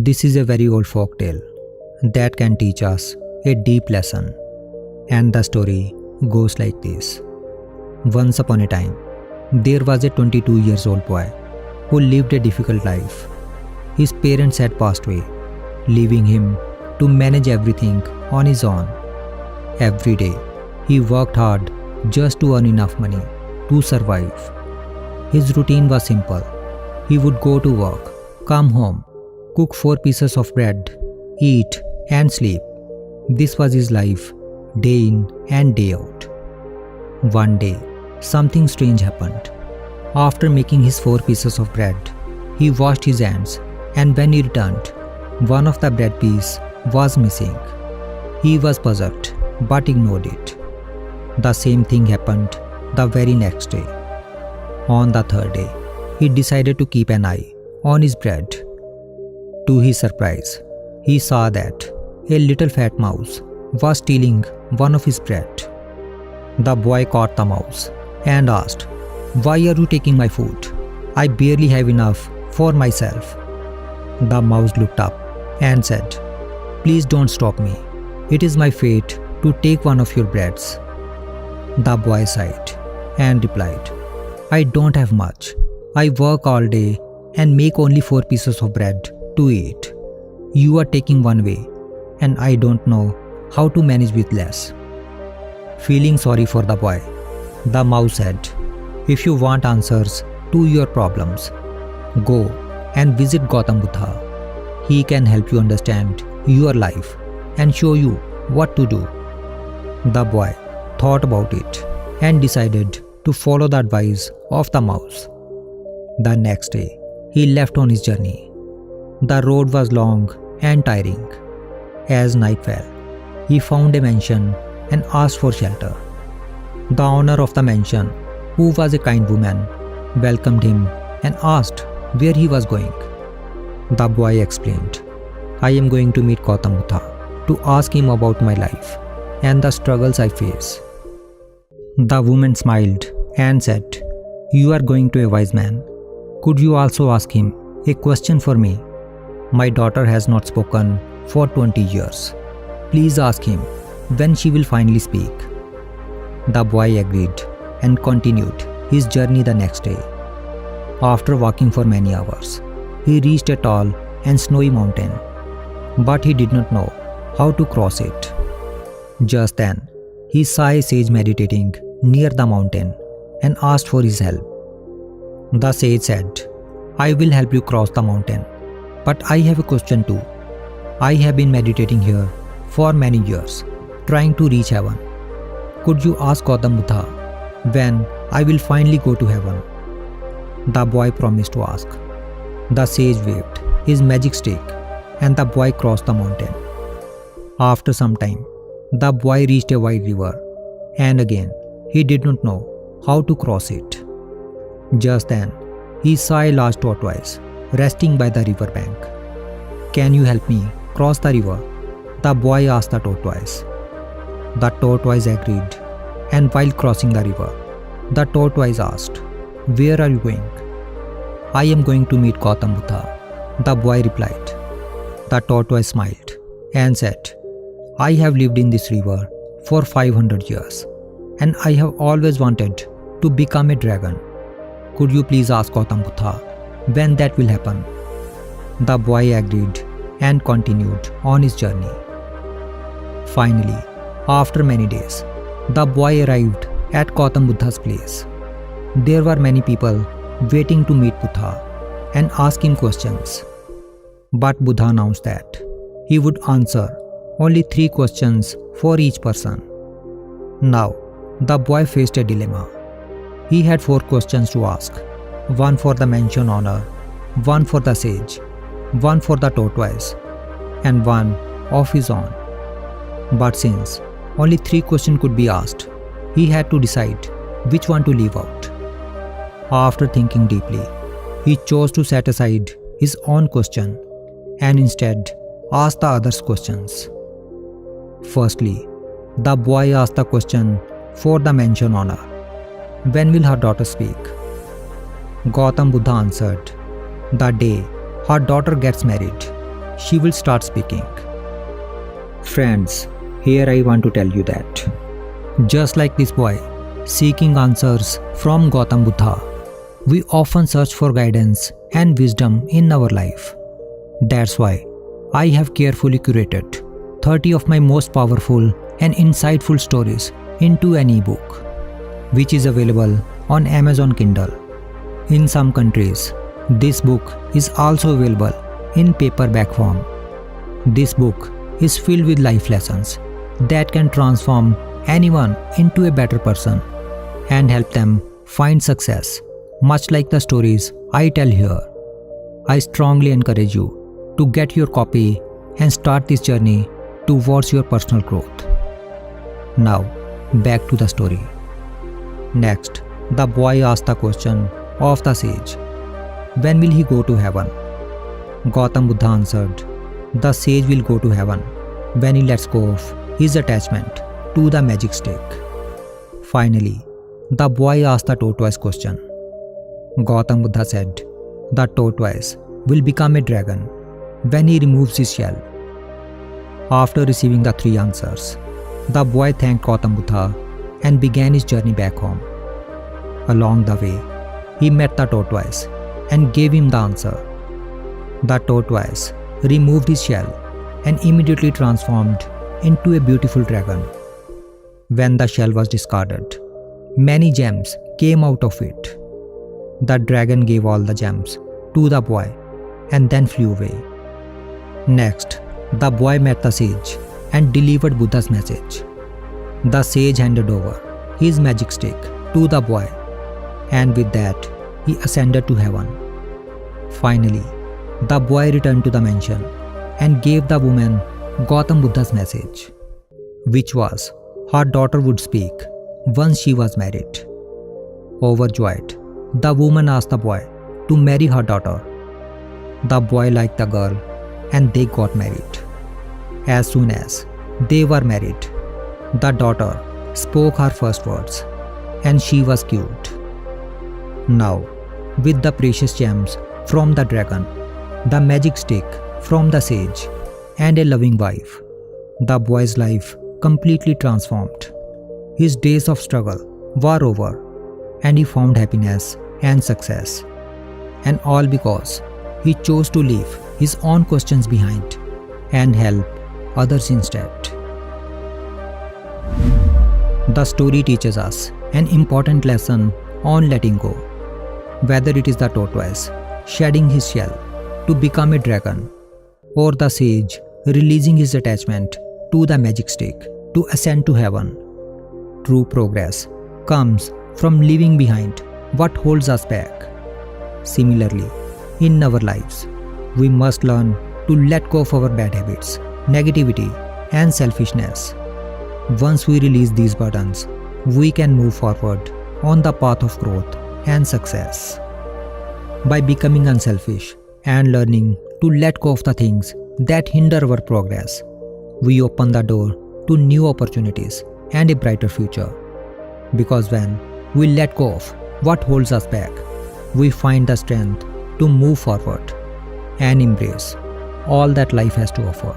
This is a very old folk tale that can teach us a deep lesson. And the story goes like this. Once upon a time, there was a 22 years old boy who lived a difficult life. His parents had passed away, leaving him to manage everything on his own. Every day, he worked hard just to earn enough money to survive. His routine was simple. He would go to work, come home, cook 4 pieces of bread, eat and sleep. This was his life, day in and day out. One day, something strange happened. After making his 4 pieces of bread, he washed his hands, and when he returned, one of the bread piece was missing. He was puzzled but ignored it. The same thing happened the very next day. On the third day, he decided to keep an eye on his bread. To his surprise, he saw that a little fat mouse was stealing one of his bread. The boy caught the mouse and asked, "Why are you taking my food? I barely have enough for myself." The mouse looked up and said, "Please don't stop me. It is my fate to take one of your breads." The boy sighed and replied, "I don't have much. I work all day and make only 4 pieces of bread to eat. You are taking one way, and I don't know how to manage with less." Feeling sorry for the boy, the mouse said, "If you want answers to your problems, go and visit Gautam Buddha. He can help you understand your life and show you what to do." The boy thought about it and decided to follow the advice of the mouse. The next day, he left on his journey. The road was long and tiring. As night fell, he found a mansion and asked for shelter. The owner of the mansion, who was a kind woman, welcomed him and asked where he was going. The boy explained, "I am going to meet Gautam Buddha to ask him about my life and the struggles I face." The woman smiled and said, "You are going to a wise man. Could you also ask him a question for me? My daughter has not spoken for 20 years. Please ask him when she will finally speak." The boy agreed and continued his journey the next day. After walking for many hours, he reached a tall and snowy mountain, but he did not know how to cross it. Just then, he saw a sage meditating near the mountain and asked for his help. The sage said, "I will help you cross the mountain, but I have a question too. I have been meditating here for many years, trying to reach heaven. Could you ask Gautam Buddha when I will finally go to heaven?" The boy promised to ask. The sage waved his magic stick and the boy crossed the mountain. After some time, the boy reached a wide river, and again he did not know how to cross it. Just then, he saw a large tortoise resting by the river bank. "Can you help me cross the river?" the boy asked the tortoise. The tortoise agreed, and while crossing the river, the tortoise asked, "Where are you going?" "I am going to meet Gautam Buddha," the boy replied. The tortoise smiled and said, "I have lived in this river for 500 years, and I have always wanted to become a dragon. Could you please ask Gautam Buddha when that will happen?" The boy agreed and continued on his journey. Finally, after many days, the boy arrived at Gautam Buddha's place. There were many people waiting to meet Buddha and ask him questions. But Buddha announced that he would answer only 3 questions for each person. Now, the boy faced a dilemma. He had 4 questions to ask, one for the mansion owner, one for the sage, one for the tortoise, and one of his own. But since only 3 questions could be asked, he had to decide which one to leave out. After thinking deeply, he chose to set aside his own question and instead ask the others' questions. Firstly, the boy asked the question for the mansion owner, "When will her daughter speak?" Gautam Buddha answered, "The day her daughter gets married." she will start speaking. Friends, here I want to tell you that just like this boy seeking answers from Gautam Buddha, we often search for guidance and wisdom in our life. That's why I have carefully curated 30 of my most powerful and insightful stories into an ebook, which is available on Amazon Kindle. In some countries, this book is also available in paperback form. This book is filled with life lessons that can transform anyone into a better person and help them find success, much like the stories I tell here. I strongly encourage you to get your copy and start this journey towards your personal growth. Now, back to the story. Next, the boy asked the question of the sage, when will he go to heaven? Gautam Buddha answered, the sage will go to heaven when he lets go of his attachment to the magic stick. Finally, the boy asked the tortoise question. Gautam Buddha said, the tortoise will become a dragon when he removes his shell. After receiving the 3 answers, the boy thanked Gautam Buddha and began his journey back home. Along the way, he met the tortoise and gave him the answer. The tortoise removed his shell and immediately transformed into a beautiful dragon. When the shell was discarded, many gems came out of it. The dragon gave all the gems to the boy and then flew away. Next, the boy met the sage and delivered Buddha's message. The sage handed over his magic stick to the boy, and with that, he ascended to heaven. Finally, the boy returned to the mansion and gave the woman Gautam Buddha's message, which was her daughter would speak once she was married. Overjoyed, the woman asked the boy to marry her daughter. The boy liked the girl and they got married. As soon as they were married, the daughter spoke her first words and she was cute. Now, with the precious gems from the dragon, the magic stick from the sage, and a loving wife, the boy's life completely transformed. His days of struggle were over and he found happiness and success. And all because he chose to leave his own questions behind and help others instead. The story teaches us an important lesson on letting go. Whether it is the tortoise shedding his shell to become a dragon, or the sage releasing his attachment to the magic stick to ascend to heaven, true progress comes from leaving behind what holds us back. Similarly, in our lives, we must learn to let go of our bad habits, negativity, and selfishness. Once we release these burdens, we can move forward on the path of growth and success. By becoming unselfish and learning to let go of the things that hinder our progress, we open the door to new opportunities and a brighter future. Because when we let go of what holds us back, we find the strength to move forward and embrace all that life has to offer.